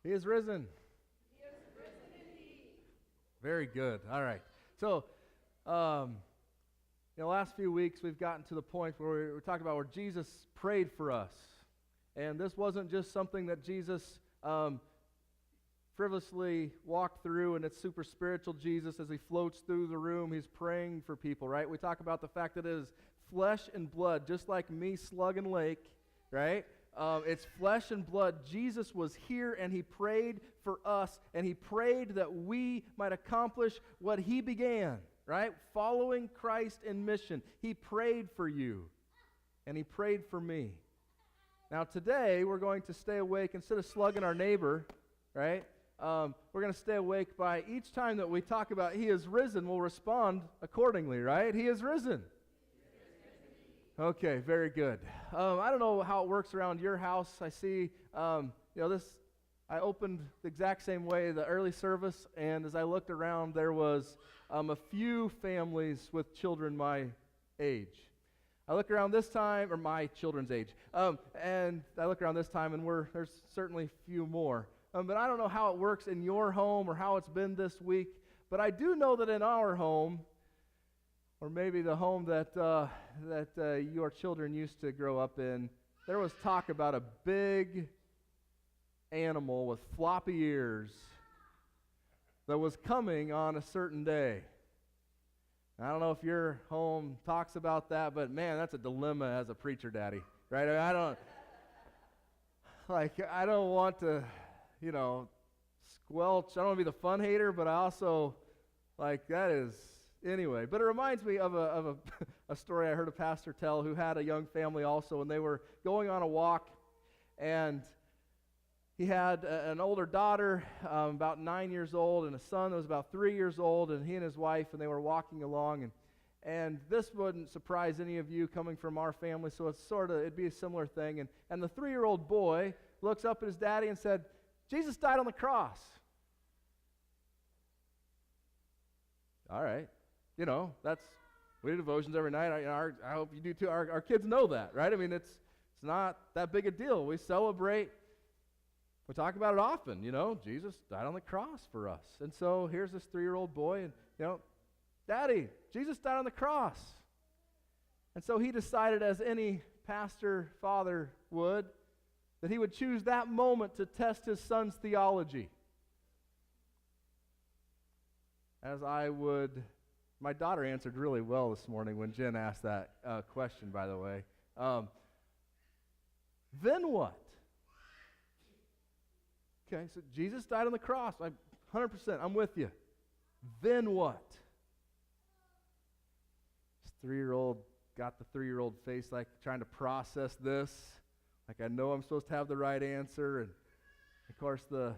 He is risen. He is risen indeed. Very good. All right. So, last few weeks we've gotten to the point where we're talking about where Jesus prayed for us. And this wasn't just something that Jesus frivolously walked through and it's super spiritual Jesus as he floats through the room. He's praying for people, right? We talk about the fact that it is flesh and blood, just like me slugging Lake, right? It's flesh and blood. Jesus was here and he prayed for us, and he prayed that we might accomplish what he began, right? Following Christ in mission. He prayed for you and he prayed for me. Now today we're going to stay awake instead of slugging our neighbor, right? We're going to stay awake by each time that we talk about he is risen, we'll respond accordingly, right? He is risen. Okay, very good. I don't know how it works around your house. I see, this. I opened the exact same way the early service, and as I looked around, there was a few families with children my age. I look around this time, or my children's age, and I look around this time, and there's certainly few more. But I don't know how it works in your home or how it's been this week. But I do know that in our home, or maybe the home that your children used to grow up in, there was talk about a big animal with floppy ears that was coming on a certain day. I don't know if your home talks about that, but man, that's a dilemma as a preacher daddy, right? I don't want to, squelch. I don't want to be the fun hater, but I also, that is... Anyway, but it reminds me of a story I heard a pastor tell who had a young family also, and they were going on a walk, and he had an older daughter, about 9 years old, and a son that was about 3 years old, and he and his wife, and they were walking along, and this wouldn't surprise any of you coming from our family, so it'd be a similar thing, and the 3-year-old boy looks up at his daddy and said, "Jesus died on the cross." All right. We do devotions every night. I hope you do too. Our kids know that, right? I mean, it's not that big a deal. We celebrate. We talk about it often. Jesus died on the cross for us. And so here's this 3-year-old boy, and Daddy, Jesus died on the cross. And so he decided, as any pastor father would, that he would choose that moment to test his son's theology. My daughter answered really well this morning when Jen asked that question, by the way. Then what? Okay, so Jesus died on the cross. 100%, I'm with you. Then what? This 3-year-old got the 3-year-old face trying to process this. I know I'm supposed to have the right answer. And, of course, the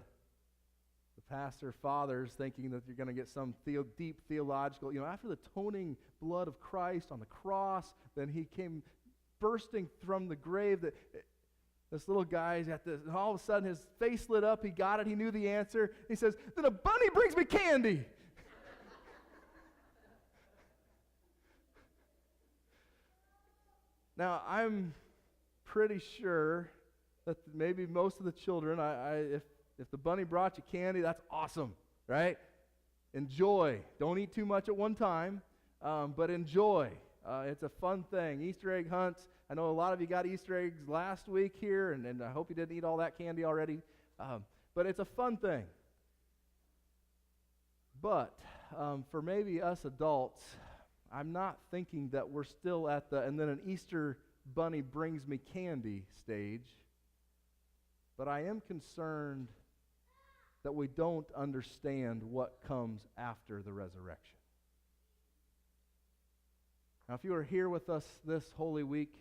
pastor fathers thinking that you're going to get some deep theological, after the atoning blood of Christ on the cross, then he came bursting from the grave. This little guy's got this, and all of a sudden his face lit up. He got it. He knew the answer. He says, "Then a bunny brings me candy." Now, I'm pretty sure that maybe most of the children, if the bunny brought you candy, that's awesome, right? Enjoy. Don't eat too much at one time, but enjoy. It's a fun thing. Easter egg hunts. I know a lot of you got Easter eggs last week here, and I hope you didn't eat all that candy already. But it's a fun thing. But for maybe us adults, I'm not thinking that we're still at the "and then an Easter bunny brings me candy" stage. But I am concerned that we don't understand what comes after the resurrection. Now, if you are here with us this Holy Week,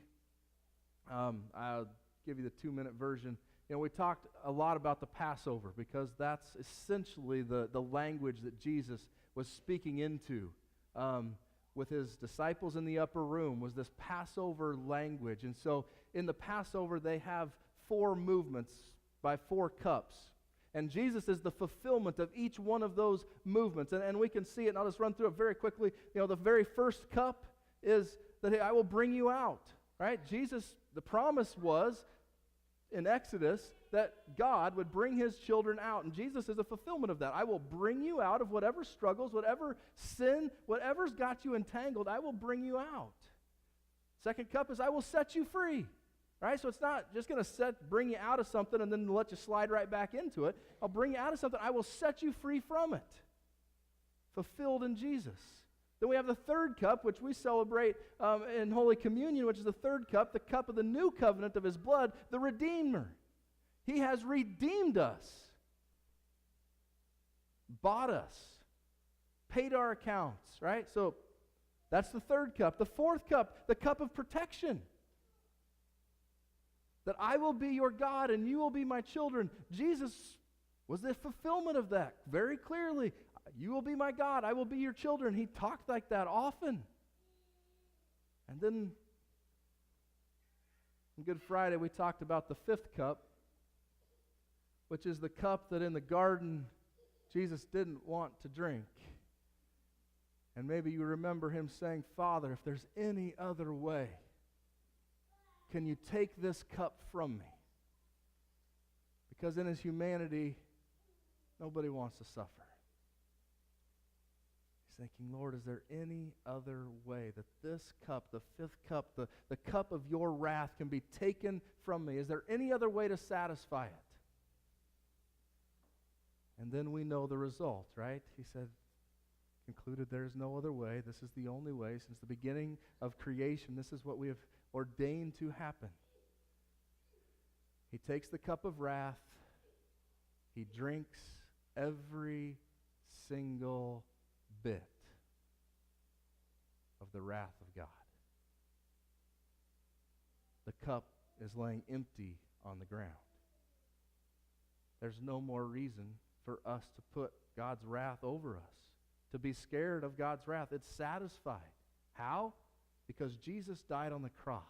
I'll give you the 2-minute version. We talked a lot about the Passover because that's essentially the language that Jesus was speaking into with his disciples in the upper room, was this Passover language. And so in the Passover, they have 4 movements by 4 cups. And Jesus is the fulfillment of each one of those movements. And we can see it, and I'll just run through it very quickly. The very first cup is that I will bring you out, right? Jesus, the promise was, in Exodus that God would bring his children out, and Jesus is a fulfillment of that. I will bring you out of whatever struggles, whatever sin, whatever's got you entangled, I will bring you out. Second cup is I will set you free. Right? So it's not just going to bring you out of something and then let you slide right back into it. I'll bring you out of something. I will set you free from it. Fulfilled in Jesus. Then we have the third cup, which we celebrate in Holy Communion, which is the third cup, the cup of the new covenant of his blood, the Redeemer. He has redeemed us, bought us, paid our accounts, right? So that's the third cup. The fourth cup, the cup of protection. That I will be your God and you will be my children. Jesus was the fulfillment of that very clearly. You will be my God, I will be your children. He talked like that often. And then on Good Friday we talked about the fifth cup, which is the cup that in the garden Jesus didn't want to drink. And maybe you remember him saying, Father, if there's any other way, can you take this cup from me? Because in his humanity, nobody wants to suffer. He's thinking, Lord, is there any other way that this cup, the fifth cup, the cup of your wrath can be taken from me? Is there any other way to satisfy it? And then we know the result, right? He said, concluded there is no other way. This is the only way. Since the beginning of creation, this is what we have ordained to happen. He takes the cup of wrath. He drinks every single bit of the wrath of God. The cup is laying empty on the ground. There's no more reason for us to put God's wrath over us, to be scared of God's wrath. It's satisfied. How? Because Jesus died on the cross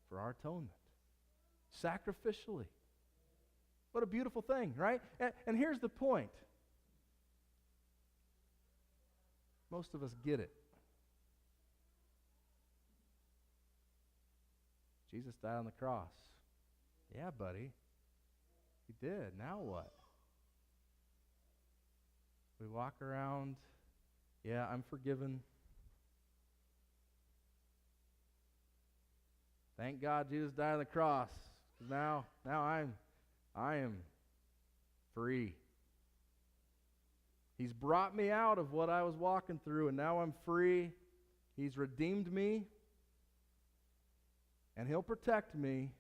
for our atonement, sacrificially. What a beautiful thing, right? And here's the point. Most of us get it. Jesus died on the cross. Yeah, buddy. He did. Now what? We walk around, yeah, I'm forgiven. Thank God Jesus died on the cross. Now I am free. He's brought me out of what I was walking through, and now I'm free. He's redeemed me, and he'll protect me,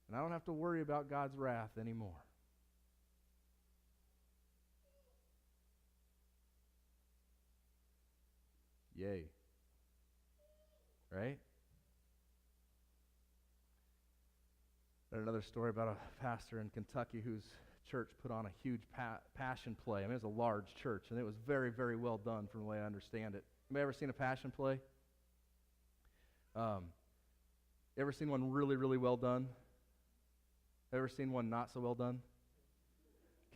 and I don't have to worry about God's wrath anymore. Yay. Right? There's another story about a pastor in Kentucky whose church put on a huge passion play. I mean, it was a large church, and it was very, very well done from the way I understand it. Anybody ever seen a passion play? Ever seen one really, really well done? Ever seen one not so well done?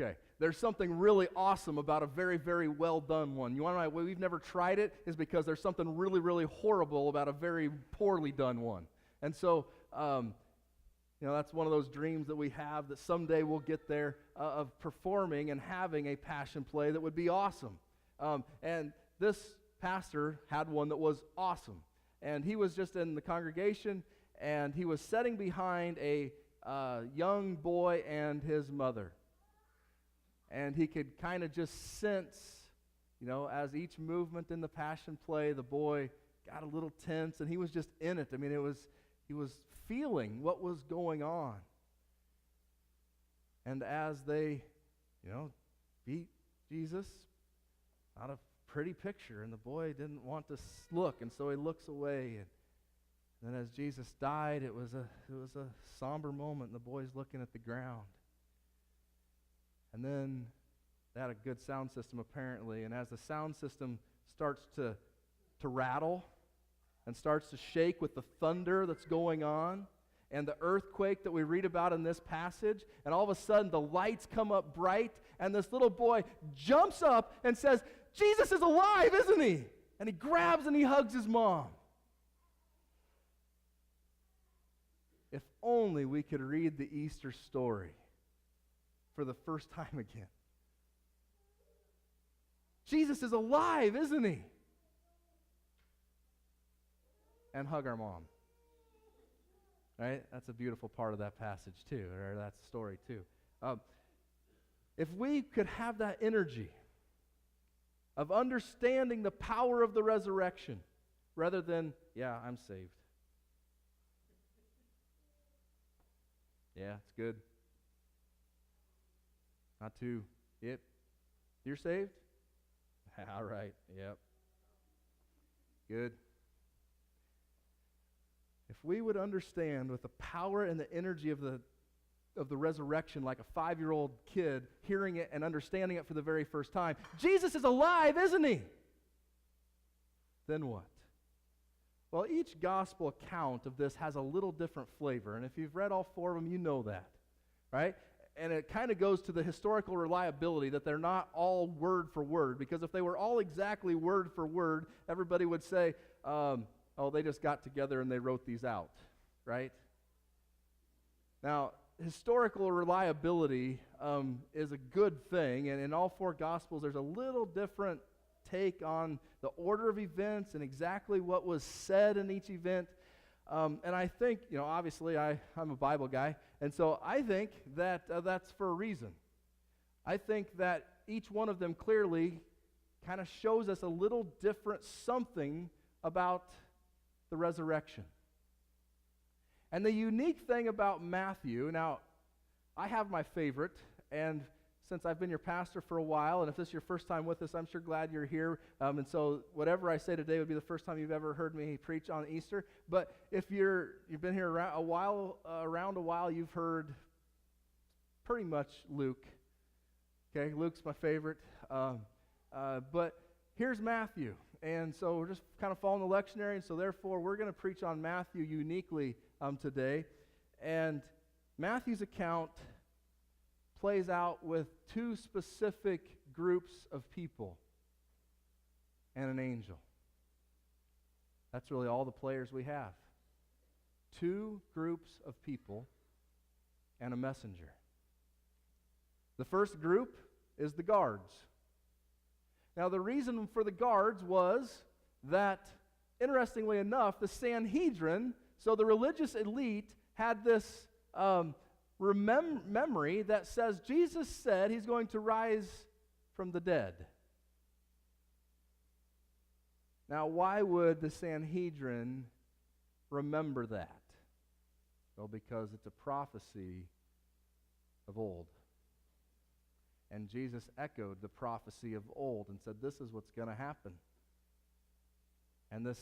Okay, there's something really awesome about a very, very well done one. You want to know why we've never tried it? Is because there's something really, really horrible about a very poorly done one. And so, that's one of those dreams that we have, that someday we'll get there of performing and having a passion play that would be awesome. And this pastor had one that was awesome. And he was just in the congregation, and he was sitting behind a young boy and his mother. And he could kind of just sense, as each movement in the passion play, the boy got a little tense, and he was just in it. I mean, he was feeling what was going on. And as they, beat Jesus, not a pretty picture, and the boy didn't want to look, and so he looks away. And then as Jesus died, it was a somber moment, and the boy's looking at the ground. And then they had a good sound system apparently, and as the sound system starts to rattle and starts to shake with the thunder that's going on and the earthquake that we read about in this passage, and all of a sudden the lights come up bright, and this little boy jumps up and says, Jesus is alive, isn't he? And he grabs and he hugs his mom. only we could read the Easter story for the first time again. Jesus is alive, isn't he? And hug our mom. Right? That's a beautiful part of that passage too, or that story too. If we could have that energy of understanding the power of the resurrection rather than, yeah, I'm saved. Yeah, it's good. Not too. Yep. You're saved? All right. Yep. Good. If we would understand with the power and the energy of the resurrection like a 5-year-old kid hearing it and understanding it for the very first time, Jesus is alive, isn't he? Then what? Well, each gospel account of this has a little different flavor, and if you've read all 4 of them, you know that, right? And it kind of goes to the historical reliability that they're not all word for word, because if they were all exactly word for word, everybody would say, oh, they just got together and they wrote these out, right? Now, historical reliability is a good thing, and in all 4 Gospels, there's a little different take on the order of events and exactly what was said in each event. And I think, obviously I'm a Bible guy, and so I think that that's for a reason. I think that each one of them clearly kind of shows us a little different something about the resurrection. And the unique thing about Matthew, now, I have my favorite, and since I've been your pastor for a while, and if this is your first time with us, I'm sure glad you're here. And so whatever I say today would be the first time you've ever heard me preach on Easter. But if you've been here around a while, you've heard pretty much Luke. Okay, Luke's my favorite. But here's Matthew. And so we're just kind of following the lectionary, and so therefore we're going to preach on Matthew uniquely today. And Matthew's account plays out with 2 specific groups of people and an angel. That's really all the players we have. 2 groups of people and a messenger. The first group is the guards. Now, the reason for the guards was that, interestingly enough, the Sanhedrin, so the religious elite, had this memory that says Jesus said he's going to rise from the dead. Now, why would the Sanhedrin remember that? Well, because it's a prophecy of old. And Jesus echoed the prophecy of old and said, this is what's going to happen. And this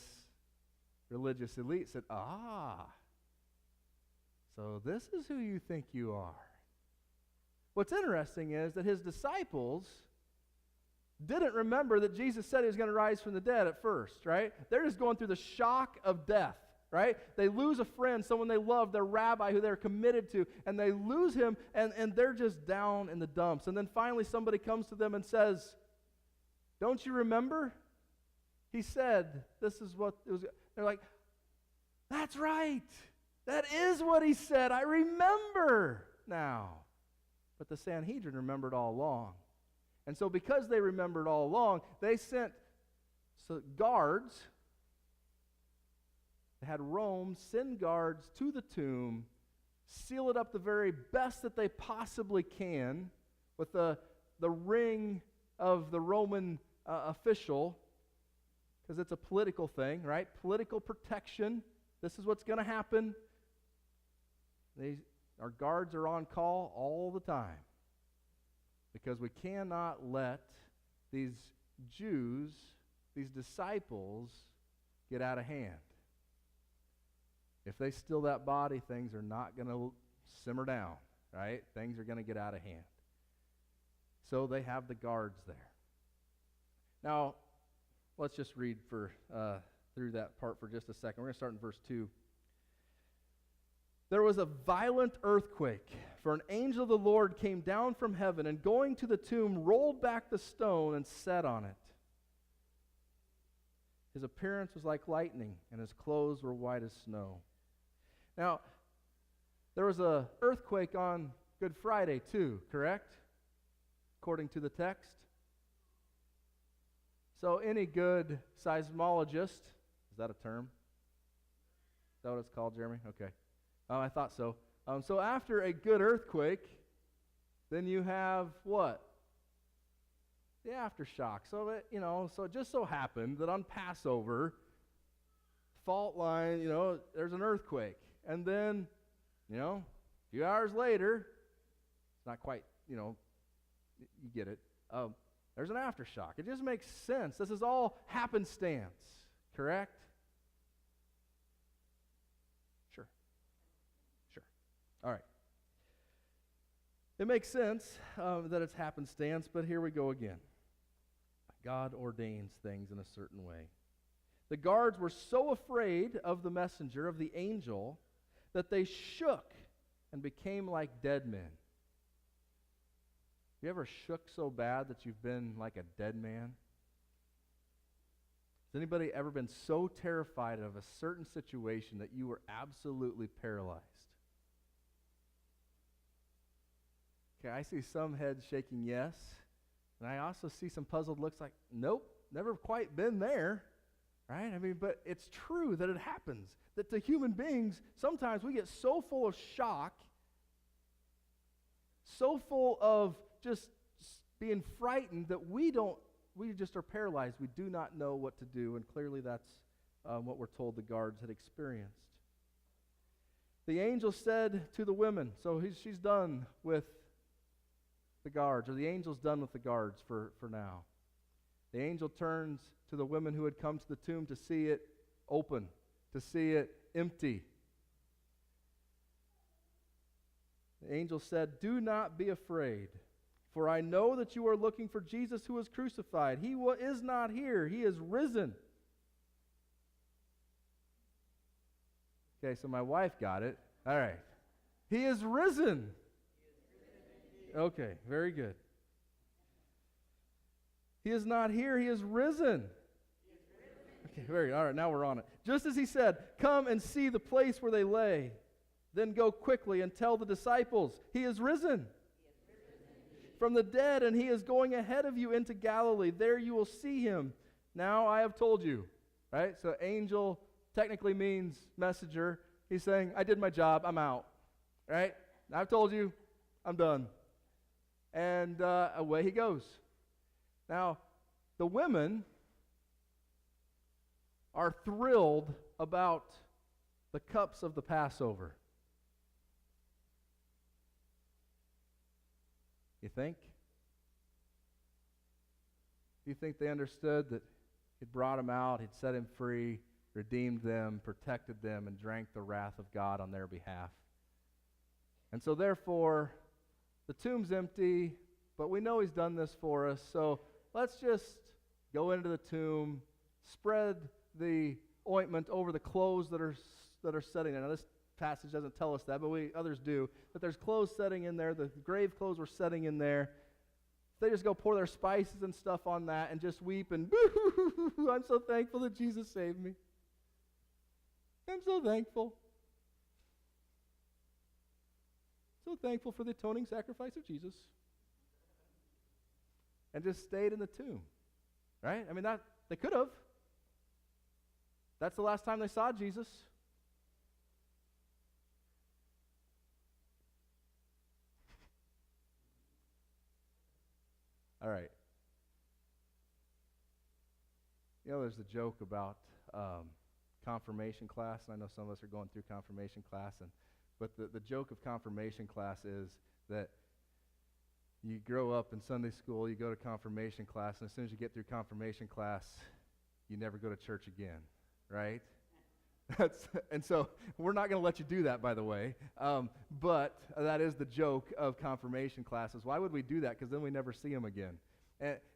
religious elite said, so this is who you think you are. What's interesting is that his disciples didn't remember that Jesus said he was going to rise from the dead at first, right? They're just going through the shock of death, right? They lose a friend, someone they love, their rabbi who they're committed to, and they lose him, and they're just down in the dumps. And then finally somebody comes to them and says, don't you remember? He said, this is what it was. They're like, that's right. That is what he said. I remember now. But the Sanhedrin remembered all along. And so because they remembered all along, they sent guards. They had Rome send guards to the tomb, seal it up the very best that they possibly can with the ring of the Roman official, because it's a political thing, right? Political protection. This is what's going to happen. Our guards are on call all the time because we cannot let these Jews, these disciples, get out of hand. If they steal that body, things are not going to simmer down, right? Things are going to get out of hand. So they have the guards there. Now, let's just read through that part for just a second. We're going to start in verse 2. There was a violent earthquake, for an angel of the Lord came down from heaven and going to the tomb rolled back the stone and sat on it. His appearance was like lightning, and his clothes were white as snow. Now, There was an earthquake on Good Friday too, correct? According to the text. So any good seismologist, is that a term? Is that what it's called, Jeremy? Okay. I thought so. So after a good earthquake, then you have what? The aftershock. So it just so happened that on Passover, fault line, there's an earthquake. And then, a few hours later, it's not quite, you get it. There's an aftershock. It just makes sense. This is all happenstance, correct? Sure. All right. It makes sense that it's happenstance, but here we go again. God ordains things in a certain way. The guards were so afraid of the messenger, of the angel, that they shook and became like dead men. You ever shook so bad that you've been like a dead man? Has anybody ever been so terrified of a certain situation that you were absolutely paralyzed? Okay, I see some heads shaking yes, and I also see some puzzled looks like, nope, never quite been there, right? But it's true that it happens, that to human beings, sometimes we get so full of shock, so full of just being frightened that we just are paralyzed. We do not know what to do, and clearly that's what we're told the guards had experienced. The angel said to the women, so she's done with the guards, or the angel's done with the guards for now. The angel turns to the women who had come to the tomb to see it open, to see it empty. The angel said, "Do not be afraid, for I know that you are looking for Jesus who was crucified. He is not here. He is risen." Okay, so my wife got it. All right. He is risen. Okay, very good. He is not here. He is risen. Okay, very good. All right, now we're on it. Just as he said, "Come and see the place where they lay. Then go quickly and tell the disciples, he is risen from the dead, and he is going ahead of you into Galilee. There you will see him. Now I have told you." Right? So angel technically means messenger. He's saying, I did my job, I'm out. Right? I've told you, I'm done. And away he goes. Now, the women are thrilled about the cups of the Passover. You think? You think they understood that he'd brought them out, he'd set him free, redeemed them, protected them, and drank the wrath of God on their behalf? And so therefore, the tomb's empty, but we know he's done this for us, so let's just go into the tomb, spread the ointment over the clothes that are setting there. Now this passage doesn't tell us that, but others do. But there's clothes setting in there. The grave clothes were setting in there. They just go pour their spices and stuff on that and just weep and boo, I'm so thankful that Jesus saved me. I'm so thankful. So thankful for the atoning sacrifice of Jesus. And just stayed in the tomb. Right? They could have. That's the last time they saw Jesus. All right. There's a joke about confirmation class, and I know some of us are going through confirmation class, but the joke of confirmation class is that you grow up in Sunday school, you go to confirmation class, and as soon as you get through confirmation class, you never go to church again, right? And so we're not going to let you do that, by the way, but that is the joke of confirmation classes. Why would we do that? Because then we never see them again.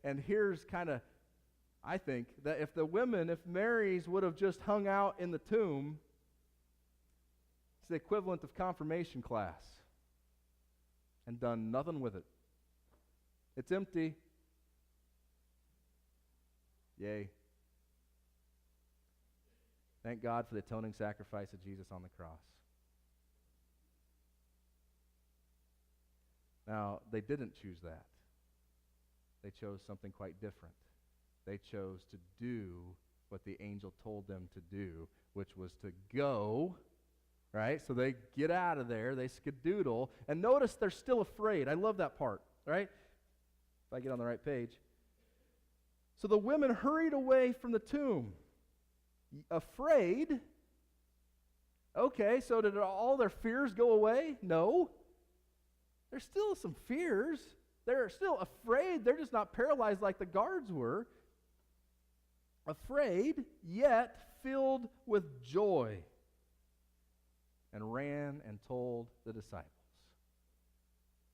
And here's kind of, I think, that if Mary's would have just hung out in the tomb, it's the equivalent of confirmation class and done nothing with it. It's empty. Yay. Thank God for the atoning sacrifice of Jesus on the cross. Now, they didn't choose that. They chose something quite different. They chose to do what the angel told them to do, which was to go, right? So they get out of there, they skedoodle, and notice they're still afraid. I love that part, right? If I get on the right page. So the women hurried away from the tomb, afraid. Okay, so did all their fears go away? No. There's still some fears. They're still afraid. They're just not paralyzed like the guards were. Afraid, yet filled with joy, and ran and told the disciples.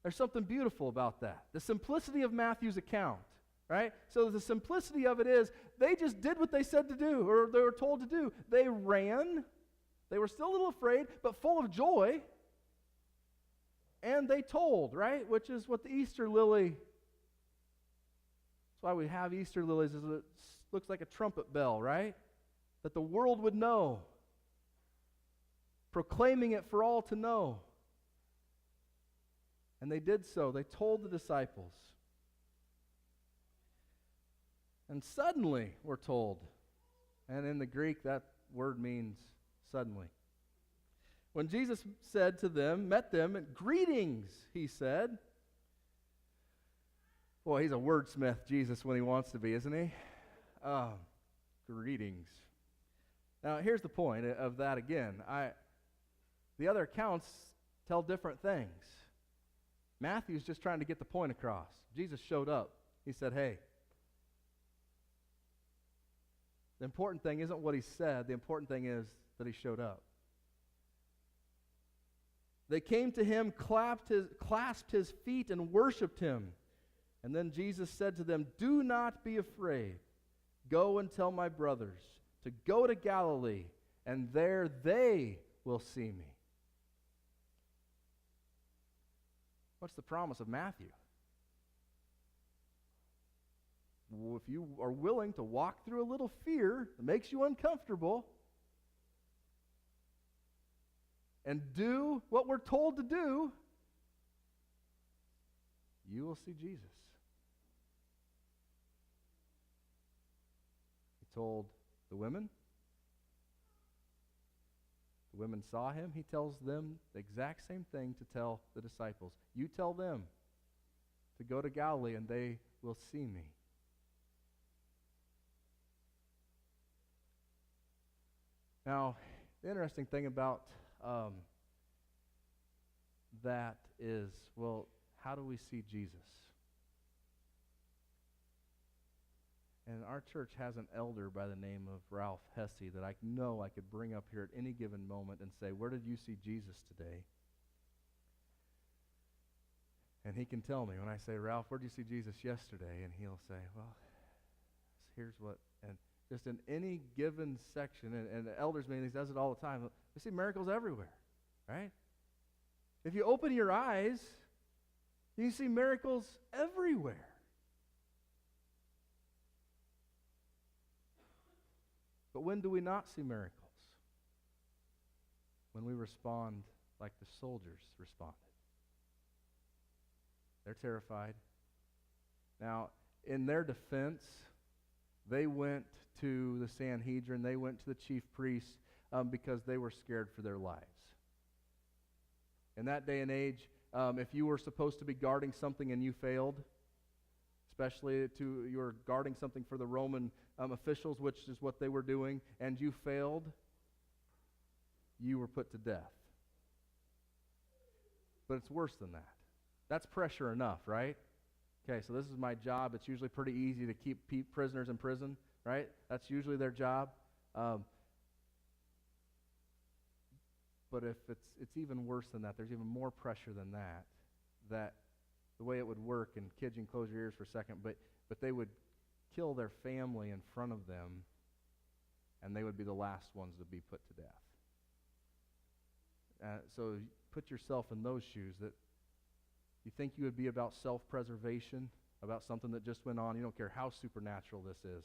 There's something beautiful about that. The simplicity of Matthew's account, right? So the simplicity of it is they just did what they said to do, or they were told to do. They ran. They were still a little afraid, but full of joy. And they told, right? Which is what the Easter lily, that's why we have Easter lilies, is it looks like a trumpet bell, right? That the world would know. Proclaiming it for all to know. And they did so. They told the disciples. And suddenly, we're told, and in the Greek that word means suddenly. When Jesus said to them, met them, greetings, he said. Boy, he's a wordsmith, Jesus, when he wants to be, isn't he? Greetings. Now, here's the point of that again. The other accounts tell different things. Matthew's just trying to get the point across. Jesus showed up. He said, hey. The important thing isn't what he said. The important thing is that he showed up. They came to him, clasped his feet, and worshiped him. And then Jesus said to them, do not be afraid. Go and tell my brothers to go to Galilee, and there they will see me. What's the promise of Matthew? Well, if you are willing to walk through a little fear that makes you uncomfortable, and do what we're told to do, you will see Jesus. He told the women. The women saw him. He tells them the exact same thing to tell the disciples. You tell them to go to Galilee and they will see me. Now, the interesting thing about that is, well, how do we see Jesus? And our church has an elder by the name of Ralph Hesse that I know I could bring up here at any given moment and say, where did you see Jesus today? And he can tell me when I say, Ralph, where did you see Jesus yesterday? And he'll say, well, here's what, and just in any given section, and the elders meeting, he does it all the time, we see miracles everywhere, right? If you open your eyes, you see miracles everywhere. But when do we not see miracles? When we respond like the soldiers responded. They're terrified. Now, in their defense, they went to the Sanhedrin, they went to the chief priests because they were scared for their lives. In that day and age, if you were supposed to be guarding something and you failed, especially you were guarding something for the Roman officials, which is what they were doing, and you failed, you were put to death. But it's worse than that. That's pressure enough, right? Okay, so this is my job. It's usually pretty easy to keep prisoners in prison, right? That's usually their job. But if it's even worse than that, there's even more pressure than that, that the way it would work, and kids, you can close your ears for a second, but they would kill their family in front of them, and they would be the last ones to be put to death. So put yourself in those shoes, that you think you would be about self-preservation, about something that just went on. You don't care how supernatural this is.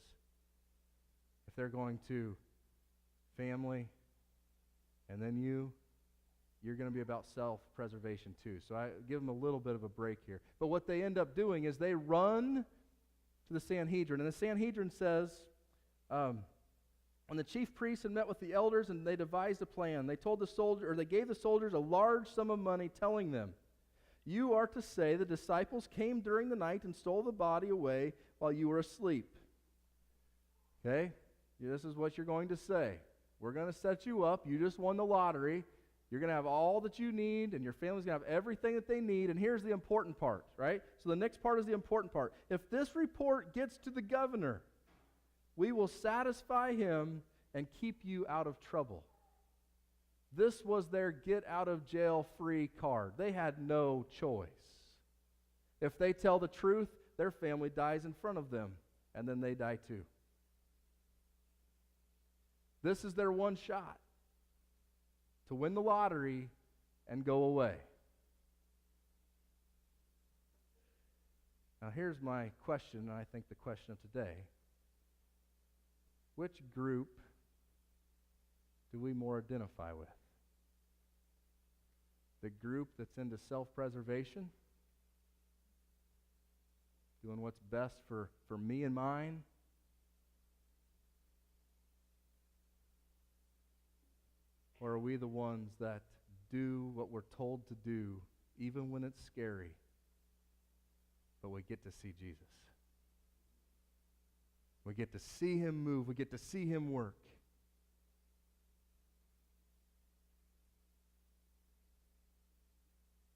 If they're going to family, and then you, you're going to be about self-preservation too. So I give them a little bit of a break here. But what they end up doing is they run to the Sanhedrin. And the Sanhedrin says, when the chief priests had met with the elders and they devised a plan, they gave the soldiers a large sum of money, telling them, "You are to say the disciples came during the night and stole the body away while you were asleep." Okay? This is what you're going to say. We're going to set you up. You just won the lottery. You're going to have all that you need, and your family's going to have everything that they need. And here's the important part, right? So the next part is the important part. If this report gets to the governor, we will satisfy him and keep you out of trouble. This was their get-out-of-jail-free card. They had no choice. If they tell the truth, their family dies in front of them, and then they die too. This is their one shot to win the lottery and go away. Now here's my question, and I think the question of today. Which group do we more identify with? The group that's into self-preservation? Doing what's best for me and mine? Or are we the ones that do what we're told to do, even when it's scary, but we get to see Jesus? We get to see him move. We get to see him work.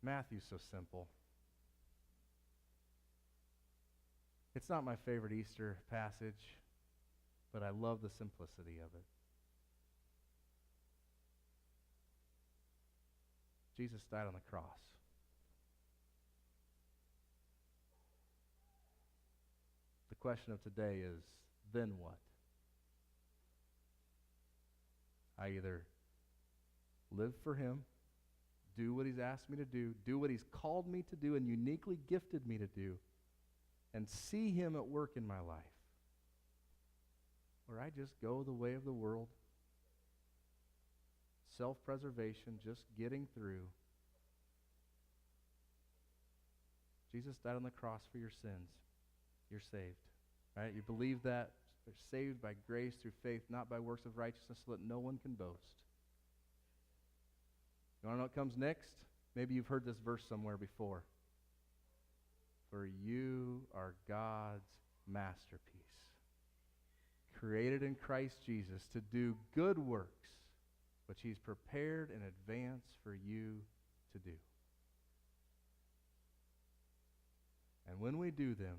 Matthew's so simple. It's not my favorite Easter passage, but I love the simplicity of it. Jesus died on the cross. The question of today is, then what? I either live for him, do what he's asked me to do what he's called me to do and uniquely gifted me to do, and see him at work in my life. Or I just go the way of the world, self-preservation, just getting through. Jesus died on the cross for your sins. You're saved. Right? You believe that. They're saved by grace through faith, not by works of righteousness, so that no one can boast. You want to know what comes next? Maybe you've heard this verse somewhere before. For you are God's masterpiece, created in Christ Jesus to do good works, which he's prepared in advance for you to do. And when we do them,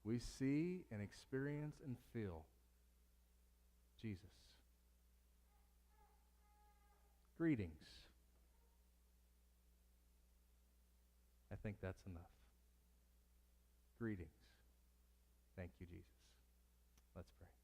we see and experience and feel Jesus. Greetings. I think that's enough. Greetings. Thank you, Jesus. Let's pray.